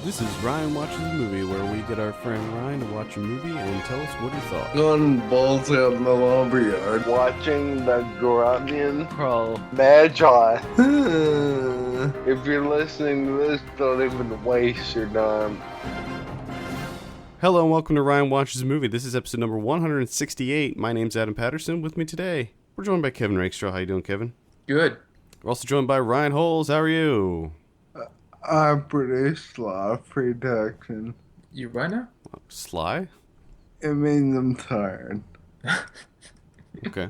This is Ryan Watches a Movie, where we get our friend Ryan to watch a movie and tell us what he thought. Going balls out in the lumberyard. Watching the Grunion Pro Magi. If you're listening to this, don't even waste your time. Hello and welcome to Ryan Watches a Movie. This is episode number 168. My name's Adam Patterson. With me today, we're joined by Kevin Rakestraw. How you doing, Kevin? Good. We're also joined by Ryan Holes. How are you? I produce a lot of protection. You right now? Sly? It means I'm tired. Okay.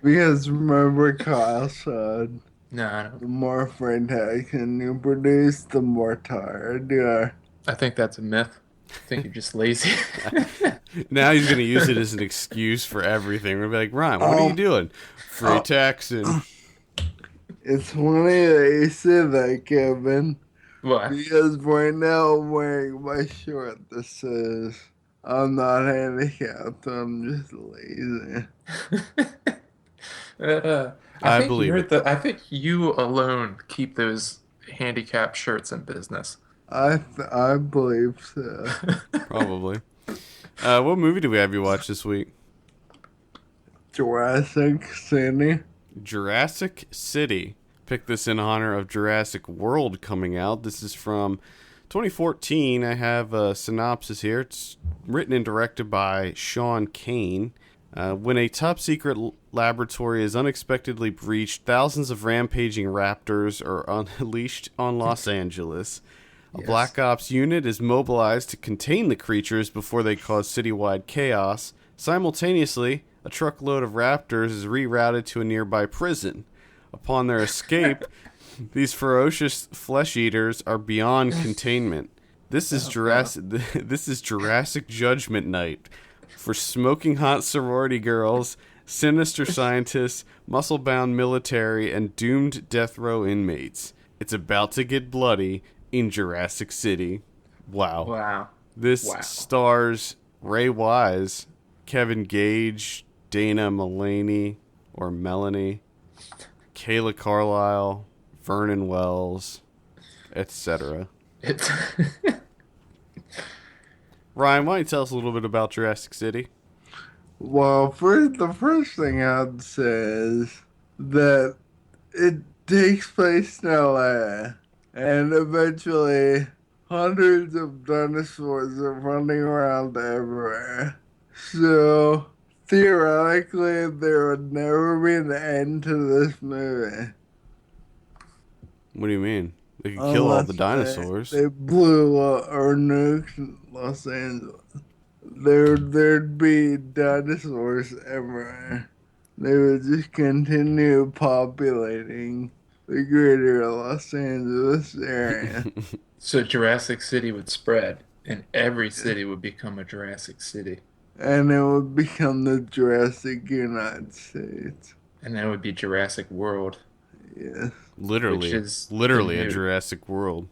Because remember Kyle said, No, I don't. the more protection you produce, the more tired you are. I think that's a myth. I think you're just lazy. Now he's going to use it as an excuse for everything. We're going to be like, Ryan, what are you doing? Free taxing. It's funny that you said that, Kevin. What? Because right now I'm wearing my shirt that says, I'm not handicapped, I'm just lazy. I think believe it. I think you alone keep those handicap shirts in business. I believe so. Probably. What movie do we have you watch this week? Jurassic City. Jurassic City. Picked this in honor of Jurassic World coming out. This is from 2014. I have a synopsis here. It's written and directed by Sean Kane. When a top-secret laboratory is unexpectedly breached, thousands of rampaging raptors are unleashed on Los Angeles. A Black Ops unit is mobilized to contain the creatures before they cause citywide chaos. Simultaneously, a truckload of raptors is rerouted to a nearby prison. Upon their escape, these ferocious flesh eaters are beyond containment. This is Jurassic Judgment Night for smoking hot sorority girls, sinister scientists, muscle-bound military, and doomed death row inmates. It's about to get bloody in Jurassic City. Wow. This stars Ray Wise, Kevin Gage, Dana Mulaney, or Melanie, Kayla Carlisle, Vernon Wells, etc. Ryan, why don't you tell us a little bit about Jurassic City? Well, the first thing I'd say is that it takes place in LA, and eventually hundreds of dinosaurs are running around everywhere. So, theoretically, there would never be an end to this movie. What do you mean? They could kill all the dinosaurs. They blew or nuked Los Angeles. There'd be dinosaurs everywhere. They would just continue populating the greater Los Angeles area. So Jurassic City would spread, and every city would become a Jurassic City. And it would become the Jurassic United States. And that would be Jurassic World. Yes. Literally a Jurassic World.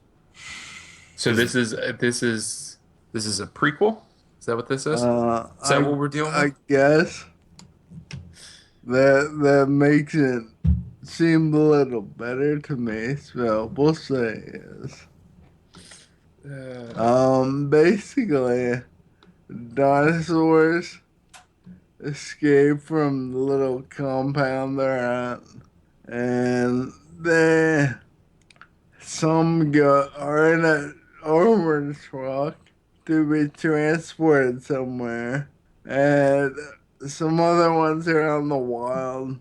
So this is a prequel? Is that what this is? Is that what we're dealing with? I guess that makes it seem a little better to me. So we'll say yes. Basically, dinosaurs escape from the little compound they're at, and some are in an armored truck to be transported somewhere, and some other ones are out in the wild,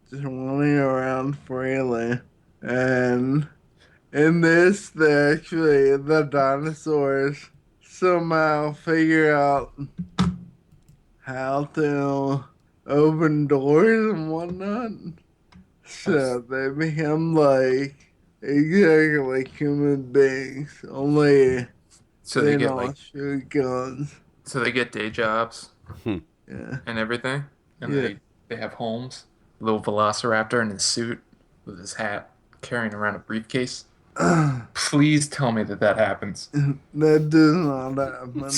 just running around freely. And in this, the dinosaurs somehow figure out how to open doors and whatnot. So they become exactly like human beings, only So they they get don't shoot guns. So they get day jobs Yeah. and everything, and Yeah. they have homes. Little Velociraptor in his suit with his hat, carrying around a briefcase. Please tell me that happens. That does not happen.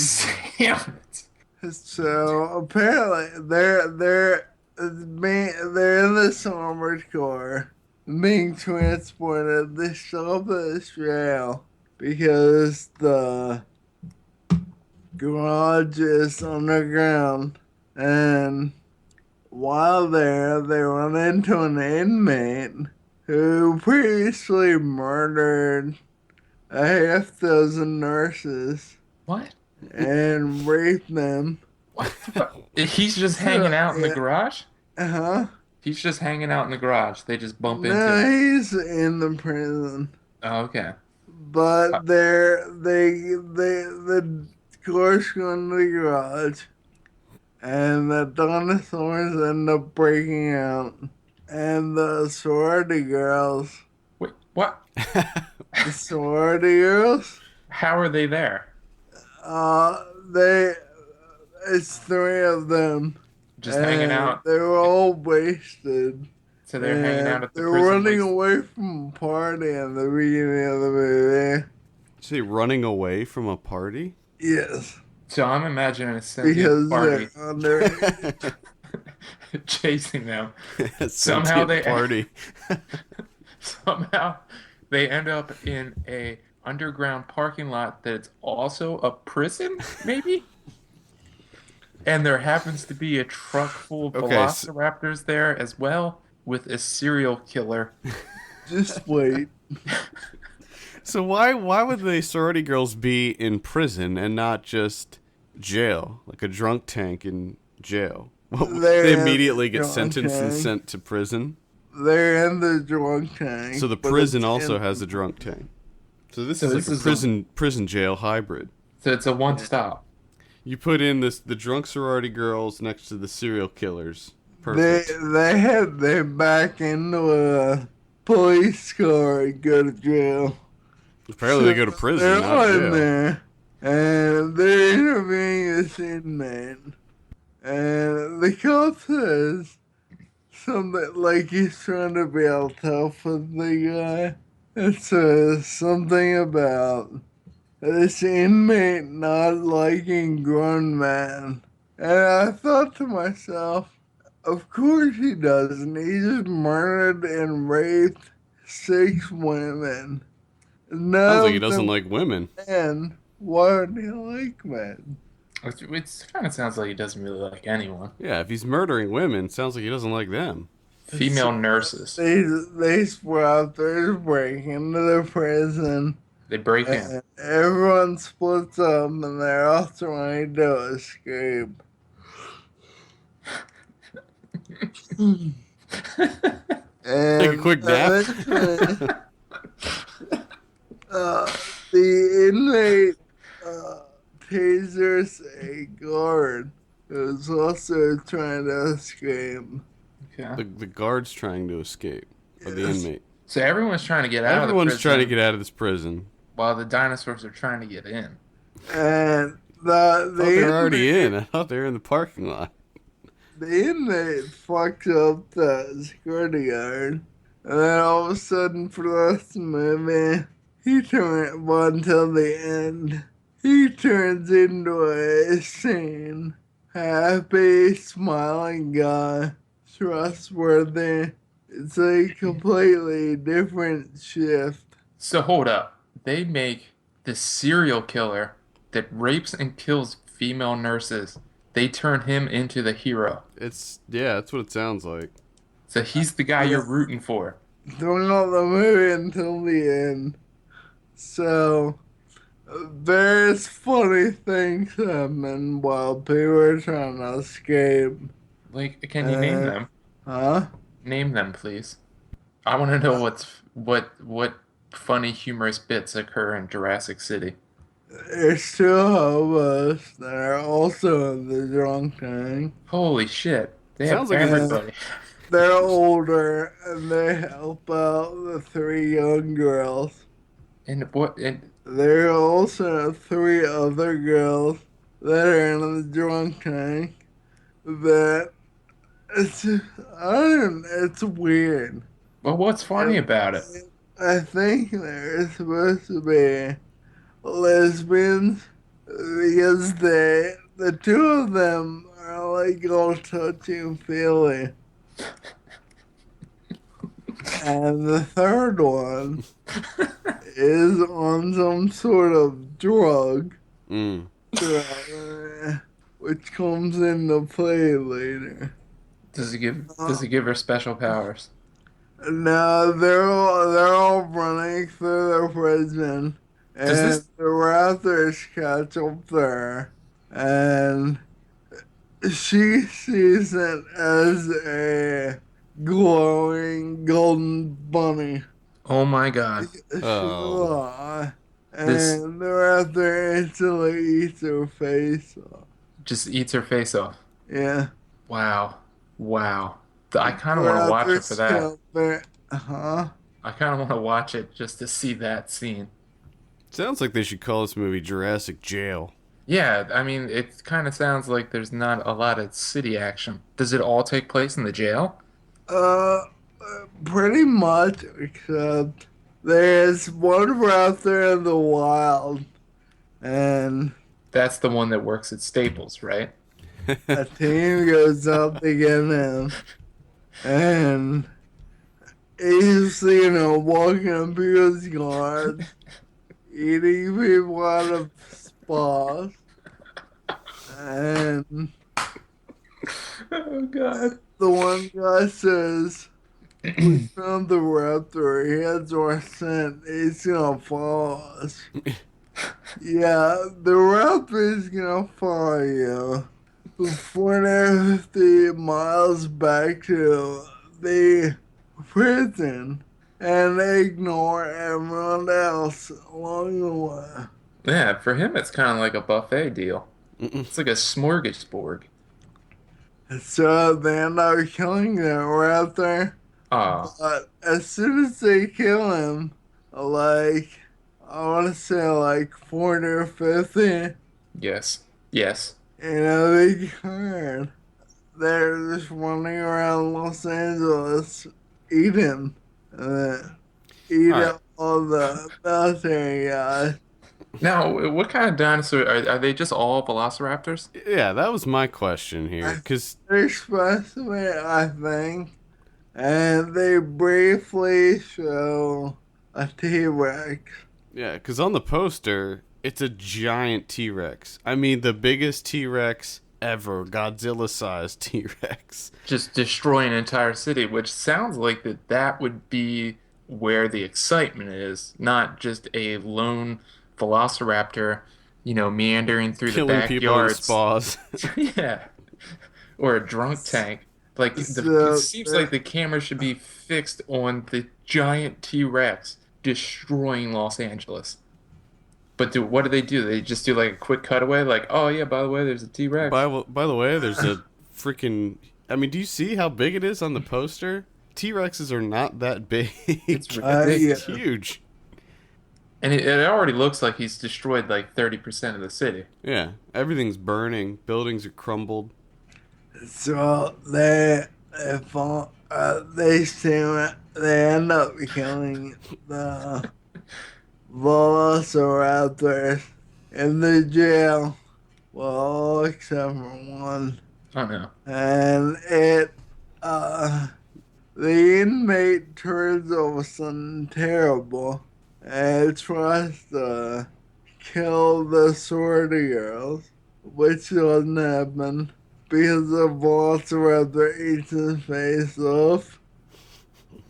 Damn it. So apparently they're in this armored car being transported. They stop at this trail because the garage is underground, and while there, they run into an inmate who previously murdered a half dozen nurses What? and raped them. What? He's just hanging out in the Yeah. garage? Huh? He's just hanging out in the garage. They just bump No, into him. he's in the prison. Oh, okay. But the course go into the garage, and the dinosaurs end up breaking out, and the sorority girls, Wait, what? the sorority girls, How are they there? it's three of them. Just hanging and out. They were all wasted. So they're hanging out at the they're prison. running away from a party in the beginning of the movie. Is he running away from a party? Yes. So I'm imagining a sentient Because party they're under. chasing them. Somehow they- party. Somehow they end up in a underground parking lot that's also a prison, maybe? And there happens to be a truck full of Okay, velociraptors there as well, with a serial killer. Just wait. So why would the sorority girls be in prison and not just jail, like a drunk tank in jail? They immediately get sentenced and sent to prison. They're in the drunk tank. So the but prison it's also in- has a drunk tank. So this So is this like is a prison jail hybrid. So it's a one-stop. You put in the drunk sorority girls next to the serial killers. Perfect. They back into a police car and go to jail. Apparently they go to prison, They're not all in jail. there, and they're interviewing this inmate. And the cop says something like he's trying to be all tough with the guy. It says something about this inmate not liking grown men. And I thought to myself, of course he doesn't. He just murdered and raped 6 women. Sounds like he doesn't like women. Men. Why would he like men? It kind of sounds like he doesn't really like anyone. Yeah, if he's murdering women, sounds like he doesn't like them. Female nurses. They sprout, they break into the prison. They break in. And everyone splits up and they're all trying to escape. And Take a quick nap. eventually, the inmate tasers a guard who's also trying to escape. Okay. The guard's trying to escape. Or the Yes. inmate. So everyone's trying to get out Everyone's of the trying to prison get out of this prison. while the dinosaurs are trying to get in. And I thought they were already inmate- in. I thought they were in the parking lot. The inmate fucks up the security guard, and then all of a sudden, for the rest of the movie, until the end, he turns into a sane, happy, smiling guy, trustworthy. It's a completely different shift. So hold up. They make the serial killer that rapes and kills female nurses. They turn him into the hero. That's what it sounds like. So he's the guy you're rooting for. Throughout the movie until the end. So, there's funny things happen while people are trying to escape. Like, can you name them? Huh? Name them, please. I want to know what funny, humorous bits occur in Jurassic City. There's 2 hobos that are also in the drunk tank. Holy shit! They Sounds have like a- everybody. They're older and they help out the 3 young girls. And what? And There are also 3 other girls that are in the drunk tank that it's weird. well, what's funny about it? I think they're supposed to be lesbians because the 2 of them are like all touchy and feely. And the third one is on some sort of drug, Mm. which comes into play later. Does he give her special powers? No, they're all running through the prison, Does and this the Raptors catch up there, and she sees it as a glowing golden bunny. Oh my god. Oh. This And the Raptor instantly eats her face off. just eats her face off. Yeah. Wow. Wow. I The kind of want to watch it for Raptors that. Huh? I kind of want to watch it just to see that scene. Sounds like they should call this movie Jurassic Jail. Yeah, I mean, it kind of sounds like there's not a lot of city action. Does it all take place in the jail? Uh, Pretty much, except there's one Raptor in the wild, and That's the one that works at Staples, right? a team goes out to get him, and he's, walking up people's yards, eating people out of spas, and Oh god. the one guy says, "We found the raptor. He has our scent. He's gonna follow us." Yeah, the raptor is gonna follow you 450 miles back to the prison and ignore everyone else along the way. Yeah, for him it's kind of like a buffet deal. Mm-mm. It's like a smorgasbord. So they end up killing the raptor. Oh, But as soon as they kill him, like, I want to say like 40 or 50, yes. Yes. they turn. They're just running around Los Angeles eating. Eat All right. up all the military guys. Now, what kind of dinosaur are they just all velociraptors? Yeah, that was my question here. Because, They're specimen, I think. And they briefly show a T-Rex. yeah, because on the poster, it's a giant T-Rex. I mean, the biggest T-Rex ever. Godzilla-sized T-Rex. Just destroy an entire city, which sounds like that would be where the excitement is, not just a lone velociraptor, meandering through the Killing people in backyards. spas. Yeah. Or a drunk tank. Like, it seems like the camera should be fixed on the giant T-Rex destroying Los Angeles. But what do they do? They just do like a quick cutaway, like, oh yeah, by the way, there's a T-Rex. By the way, there's a freaking... I mean, do you see how big it is on the poster? T-Rexes are not that big. It's It's huge. And it already looks like he's destroyed like 30% of the city. Yeah, everything's burning. Buildings are crumbled. So they end up killing the velociraptors in the jail. Well, except for one. Oh no. And the inmate turns over something terrible and tries to kill the sorority girls, which doesn't happen because the velociraptor eats his face off.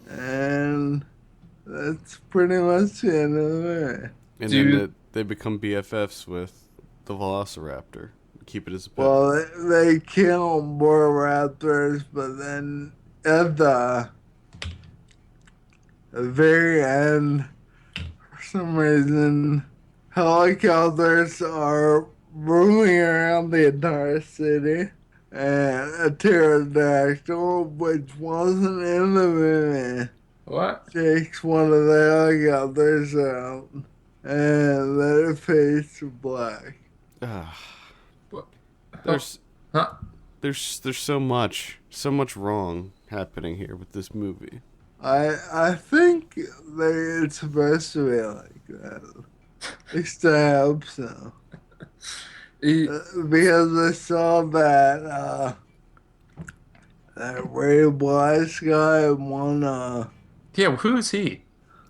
And that's pretty much the end of the movie. And Dude. then they become BFFs with the Velociraptor. Keep it as a pet. Well, they kill more raptors, but then at the very end, for some reason, helicopters are roaming around the entire city, and a pterodactyl, which wasn't in the movie, What? takes one of the helicopters out, and then it fades to black. Ah, What? there's Huh? there's so much wrong happening here with this movie. I think it's supposed to be like that. At least I hope so. Because I saw that Ray Wise guy won a Yeah, who's he?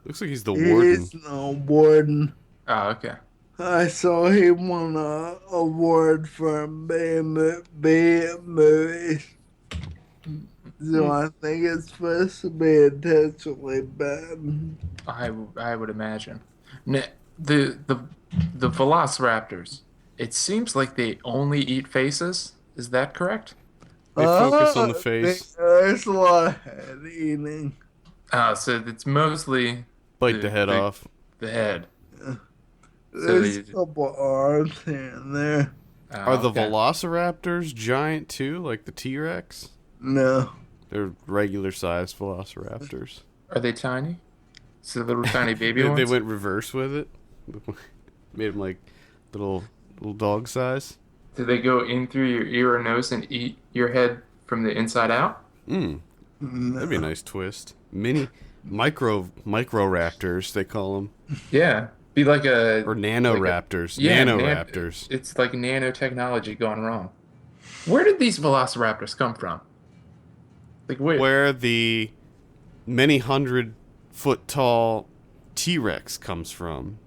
Looks like he's the warden. He's no warden. Oh, okay. I saw he won a award for B movies. So I think it's supposed to be intentionally bad. I would imagine. The Velociraptors. It seems like they only eat faces. Is that correct? They focus on the face. There's a lot of head eating. So it's mostly Bite the head off. The head. There's a couple arms here and there. Are the Velociraptors giant too, like the T-Rex? No. They're regular sized Velociraptors. Are they tiny? So little tiny baby They ones? went reverse with it. Made them like little dog size. Do they go in through your ear or nose and eat your head from the inside out? No. That'd be a nice twist. Micro raptors, they call them. Yeah. Be like a... Or nanoraptors. Yeah, nanoraptors. It's like nanotechnology gone wrong. Where did these Velociraptors come from? Like where the many 100-foot tall T-Rex comes from.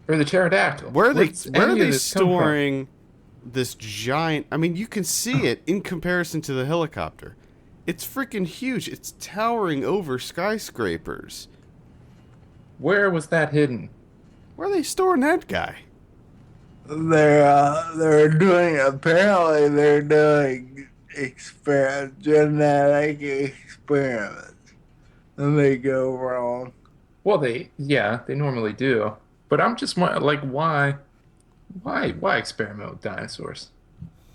Or the pterodactyl. Where are they storing this giant... I mean, you can see it in comparison to the helicopter. It's freaking huge. It's towering over skyscrapers. Where was that hidden? Where are they storing that guy? They're doing genetic experiments, and they go wrong. Well, they normally do. But I'm just like, why experiment with dinosaurs?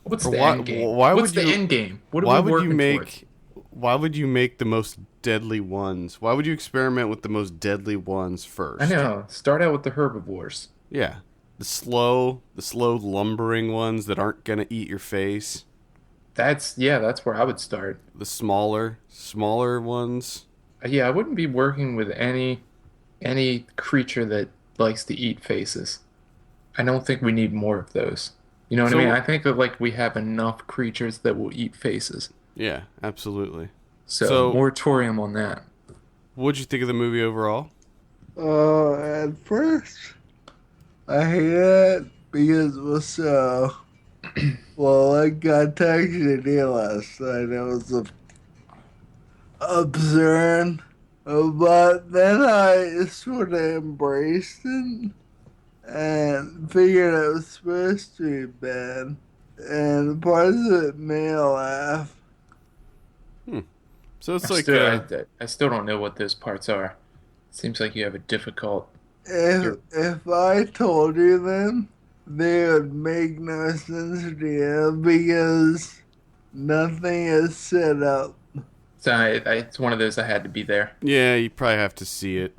What's the end game? What's the end game? What are we working towards? Why would you make the most deadly ones? Why would you experiment with the most deadly ones first? I know. Start out with the herbivores. Yeah. The slow lumbering ones that aren't gonna eat your face. That's where I would start. The smaller ones. Yeah, I wouldn't be working with any creature that likes to eat faces. I don't think we need more of those. You know what I mean? I think that like we have enough creatures that will eat faces. Yeah, absolutely. So moratorium on that. What'd you think of the movie overall? At first, I hated it because it was so... Well, like I texted you last night, it was absurd. But then I sort of embraced it and figured it was supposed to be bad. And parts of it made me laugh. So it's I still don't know what those parts are. Seems like you have a difficult... If I told you them, they would make no sense to you because nothing is set up. So it's one of those I had to be there. Yeah, you probably have to see it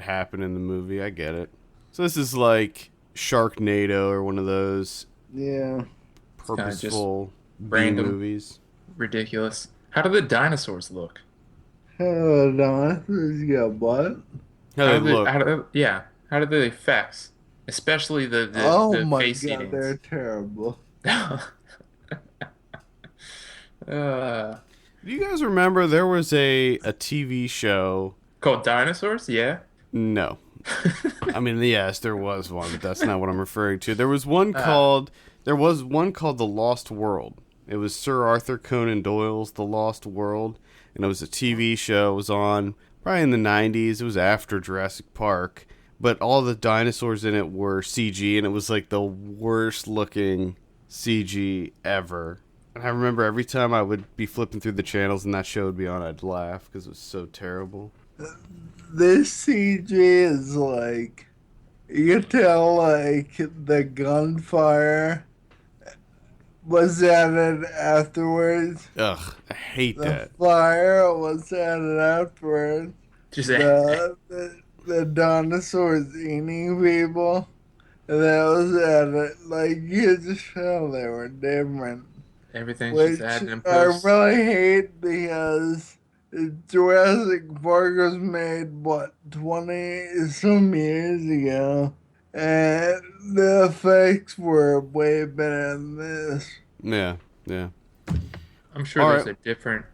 happen in the movie. I get it. So this is like Sharknado or one of those purposeful random movies. Ridiculous. How do the dinosaurs look? Dinosaurs got what? How do they look? How do the effects? Especially the oh my face god, eatings. they're terrible. Do you guys remember there was a TV show called Dinosaurs? Yeah. No. I mean, yes, there was one, but that's not what I'm referring to. There was one called The Lost World. It was Sir Arthur Conan Doyle's The Lost World, and it was a TV show. It was on probably in the 90s. It was after Jurassic Park, but all the dinosaurs in it were CG, and it was like the worst looking CG ever. And I remember every time I would be flipping through the channels and that show would be on, I'd laugh because it was so terrible. This CG is like, you can tell like the gunfire was added afterwards. Ugh, I hate that. The fire was added afterwards. Just the dinosaurs eating people. That was added. Like, you could just tell they were different. Everything's just added in I post. really hate because Jurassic Park was made, 20-some years ago? And the effects were way better than this. Yeah. I'm sure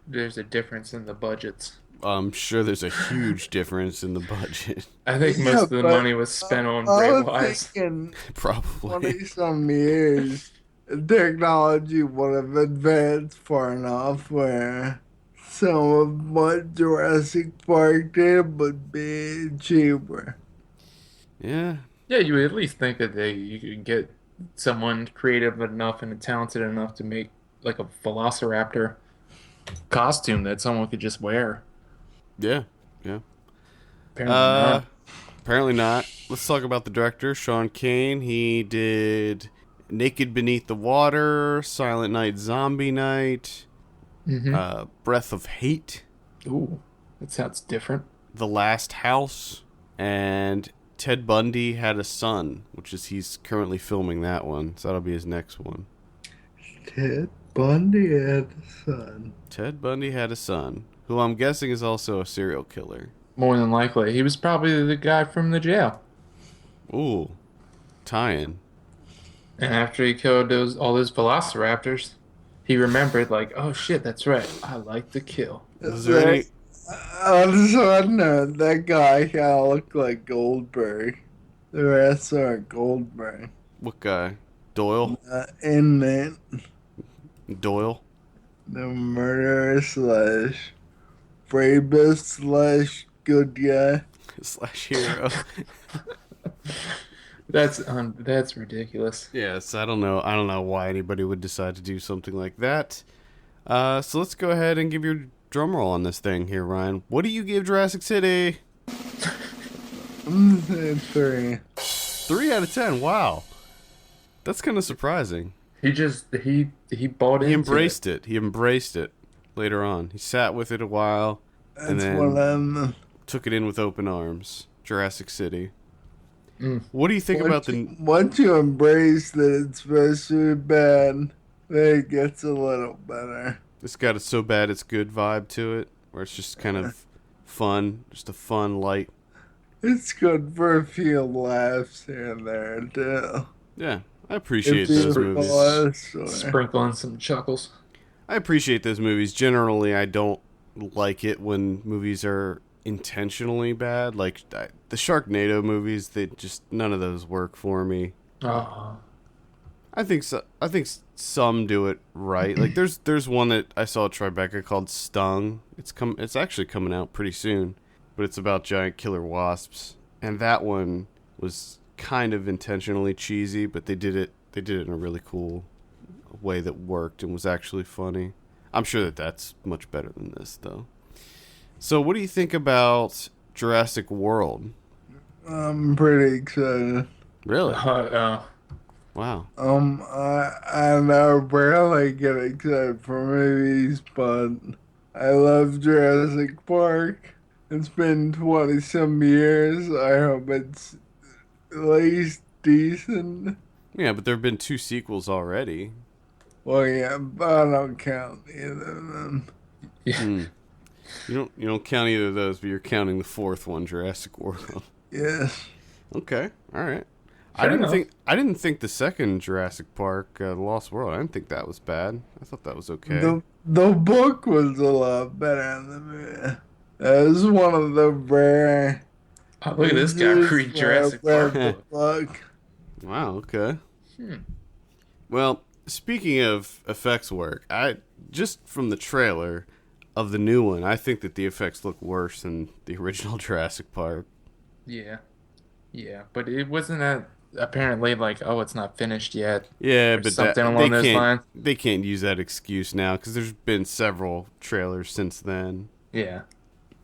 there's a difference in the budgets. I'm sure there's a huge difference in the budget. I think most of the money was spent on I Ray was Wise. thinking Probably. 20-some years, technology would have advanced far enough where some of what Jurassic Park did would be cheaper. Yeah. Yeah, you would at least think that you could get someone creative enough and talented enough to make like a Velociraptor costume that someone could just wear. Yeah. Yeah. Apparently not. Apparently not. Let's talk about the director, Sean Kane. He did Naked Beneath the Water, Silent Night, Zombie Night, Breath of Hate. Ooh, that sounds different. The Last House, and Ted Bundy Had a Son, which is he's currently filming that one, so that'll be his next one. Ted Bundy had a son. Ted Bundy Had a Son, who I'm guessing is also a serial killer. More than likely. He was probably the guy from the jail. Ooh, tie-in. And after he killed all those velociraptors, he remembered, like, oh shit, that's right. I like to kill. Is there any... On a side note, that guy kind of looked like Goldberg. The rest are Goldberg. What guy? Doyle? Inmate. Doyle? The murderer slash rapist slash good guy. Slash hero. That's ridiculous. Yes, I don't know why anybody would decide to do something like that. So let's go ahead and give your drum roll on this thing here, Ryan. What do you give Jurassic City? I'm saying 3. 3 out of 10. Wow. That's kind of surprising. He bought into He embraced it. He embraced it later on. He sat with it a while and That's what then took it in with open arms. Jurassic City. What do you think about the... Once you embrace that it's supposed to be bad, then it gets a little better. It's got a so bad it's good vibe to it, where it's just kind of fun, just a fun, light... It's good for a few laughs here and there, too. Yeah, I appreciate those movies. Sprinkling some chuckles. I appreciate those movies. Generally, I don't like it when movies are intentionally bad. Like the Sharknado movies, none of those work for me. I think some do it right. Like there's one that I saw at Tribeca called Stung. It's actually coming out pretty soon, but it's about giant killer wasps. And that one was kind of intentionally cheesy, but they did it in a really cool way that worked and was actually funny. I'm sure that's much better than this, though. So what do you think about Jurassic World? I'm pretty excited. Really? Wow. I know rarely get excited for movies, but I love Jurassic Park. It's been 20-some years. I hope it's at least decent. Yeah, but there have been 2 sequels already. Well, yeah, but I don't count either of them. Yeah. You don't count either of those, but you're counting the 4th one, Jurassic World. Yes. Okay. All right. Fair enough. I didn't think the second Jurassic Park, The Lost World, I didn't think that was bad. I thought that was okay. The book was a lot better than the movie. It was one of the rare... Oh, look at this guy read Jurassic Park book. Wow, okay. Well, speaking of effects work, just from the trailer of the new one, I think that the effects look worse than the original Jurassic Park. Yeah, but it wasn't that apparently like, oh, it's not finished yet. Yeah, but something along those lines. They can't use that excuse now because there's been several trailers since then. Yeah,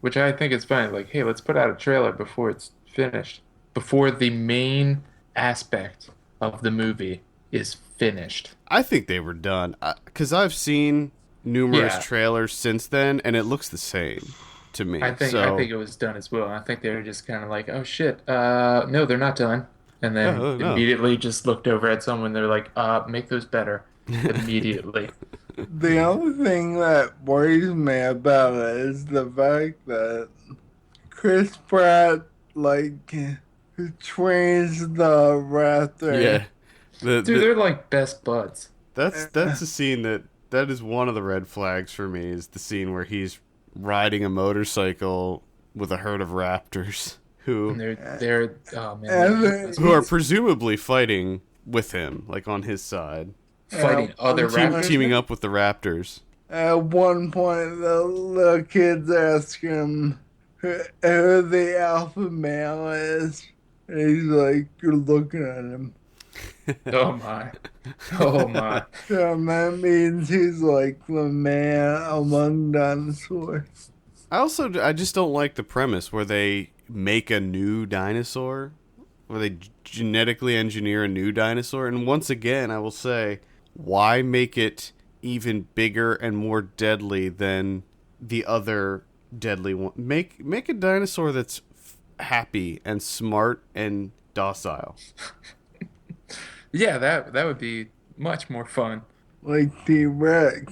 which I think is funny. Like, hey, let's put out a trailer before it's finished, before the main aspect of the movie is finished. I think they were done because I've seen numerous trailers since then, and it looks the same to me. I think it was done as well. I think they were just kind of like, oh shit, no, they're not done, and then immediately just looked over at someone. They're like, make those better immediately. The only thing that worries me about it is the fact that Chris Pratt, who trains the raptor. Yeah. Dude, they're like best buds. That's a scene that is one of the red flags for me, is the scene where he's riding a motorcycle with a herd of raptors And they're oh man, who are presumably fighting with him, like on his side. fighting other raptors. Teaming up with the raptors. At one point, the little kids ask him who the alpha male is. And he's like, you're looking at him. Oh my. Oh my. So that means he's like the man among dinosaurs. I just don't like the premise where they make a new dinosaur, where they genetically engineer a new dinosaur. And once again, I will say, why make it even bigger and more deadly than the other deadly one? Make a dinosaur that's happy and smart and docile. Yeah, that would be much more fun. Like T-Rex.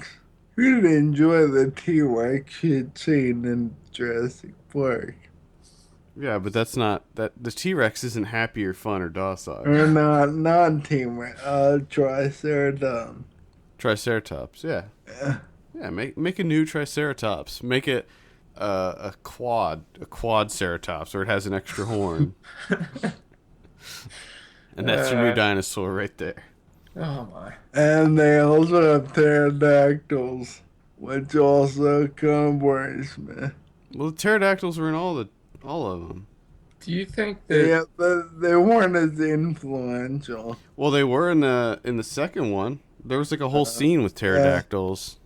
You'd enjoy the T-Rex you'd seen in Jurassic Park. Yeah, but that's not that. The T-Rex isn't happy or fun or docile. Or not T-Rex, Triceratops. Triceratops, yeah. Make a new Triceratops. Make it a quad ceratops, where it has an extra horn. And that's your new dinosaur right there. Oh my. And they also have pterodactyls, which also kind of worries me. Well, the pterodactyls were in all of them. Do you think that? Yeah, but they weren't as influential. Well, they were in the second one. There was like a whole scene with pterodactyls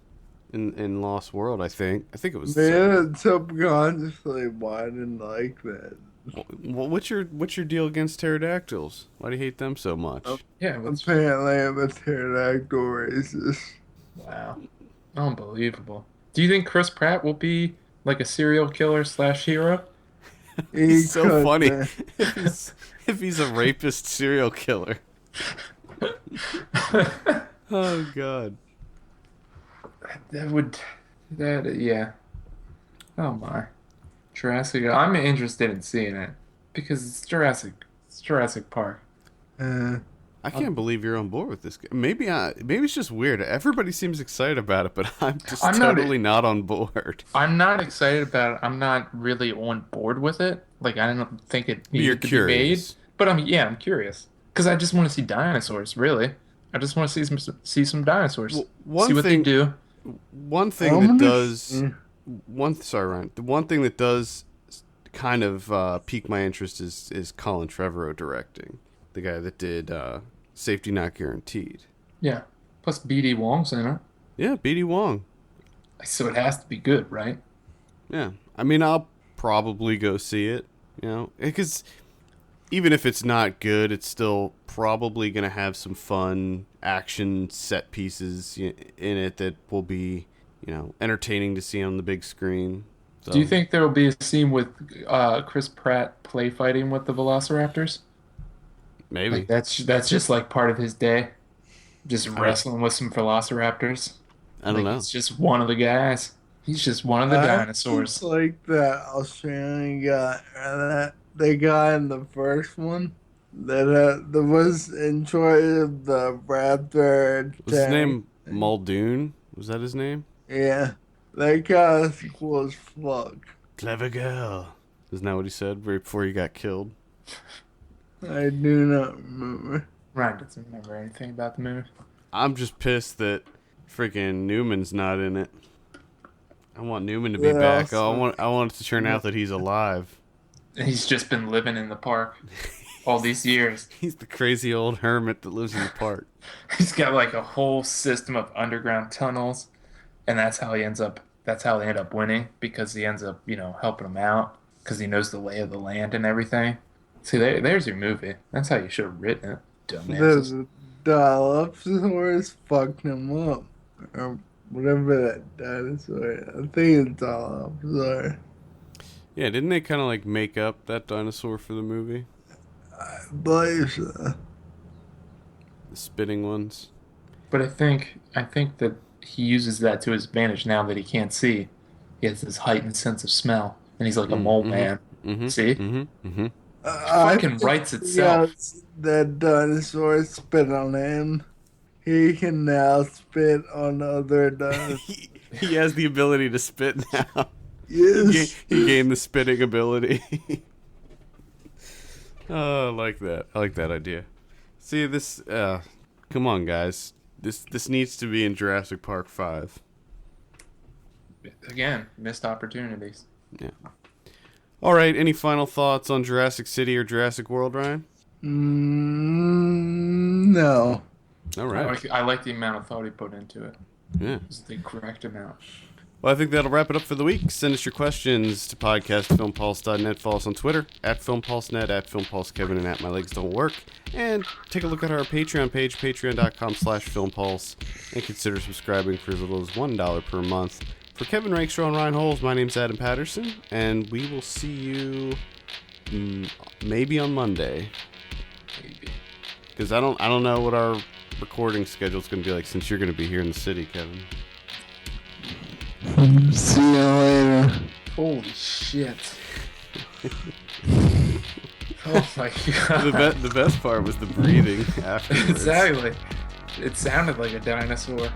in Lost World. I think it was. Man, subconsciously, why I didn't like that. Well, what's your deal against pterodactyls? Why do you hate them so much? Yeah. Apparently, I'm a pterodactyl racist. Wow. Unbelievable. Do you think Chris Pratt will be like a serial killer / hero? He's so funny. If he's a rapist serial killer. Oh God. Yeah. Oh my. Jurassic. I'm interested in seeing it because it's Jurassic Park. I can't believe you're on board with this. Maybe it's just weird. Everybody seems excited about it, but I'm totally not on board. I'm not excited about it. I'm not really on board with it. Like, I don't think it needs to be made. But I'm curious because I just want to see dinosaurs. Really, I just want to see some dinosaurs. See what they do. One thing that does. Ryan. The one thing that does kind of pique my interest is Colin Trevorrow directing. The guy that did Safety Not Guaranteed. Yeah. Plus B.D. Wong's in it. Yeah, B.D. Wong. So it has to be good, right? Yeah. I mean, I'll probably go see it, because even if it's not good, it's still probably going to have some fun action set pieces in it that will be, entertaining to see on the big screen. So. Do you think there will be a scene with Chris Pratt play fighting with the Velociraptors? Maybe. Like that's just like part of his day, just wrestling with some Velociraptors. I don't know. He's just one of the guys. He's just one of the dinosaurs. Like that Australian guy, the guy in the first one that was in charge of the raptor. Was his name Muldoon? Was that his name? Yeah, that guy was cool as fuck. Clever girl. Isn't that what he said right before he got killed? I do not remember. Ryan doesn't remember anything about the movie. I'm just pissed that freaking Newman's not in it. I want Newman to be back. I want it to turn out that he's alive. He's just been living in the park all these years. He's the crazy old hermit that lives in the park. He's got like a whole system of underground tunnels, and that's how they end up winning, because he ends up, helping them out because he knows the lay of the land and everything. See, there's your movie. That's how you should have written it, dumbasses. The Dilophosaurus fucked him up. Or whatever that dinosaur. I think it's Dilophosaurus. Yeah, didn't they kind of like make up that dinosaur for the movie? I believe so. The spitting ones. But I think that he uses that to his advantage now that he can't see. He has this heightened sense of smell, and he's like a mole man. Mm-hmm, see? Mm-hmm, mm-hmm. Fucking writes itself. Yes, that dinosaur spit on him. He can now spit on other dinosaurs. He has the ability to spit now. Yes. He gained the spitting ability. Oh, I like that. I like that idea. See, this... come on, guys. This needs to be in Jurassic Park 5. Again, missed opportunities. Yeah. All right, any final thoughts on Jurassic City or Jurassic World, Ryan? No. All right. I like the amount of thought he put into it. Yeah. It's the correct amount. Well, I think that'll wrap it up for the week. Send us your questions to podcast@filmpulse.net. Follow us on Twitter, @FilmPulseNet, @FilmPulseKevin, and @MyLegsDon'tWork. And take a look at our Patreon page, patreon.com/FilmPulse. And consider subscribing for as little as $1 per month. For Kevin Rakestraw and Ryan Holes, my name's Adam Patterson. And we will see you maybe on Monday. Maybe. Because I don't know what our recording schedule is going to be like since you're going to be here in the city, Kevin. See you later. Holy shit. Oh my god. The best part was the breathing afterwards. Exactly. It sounded like a dinosaur.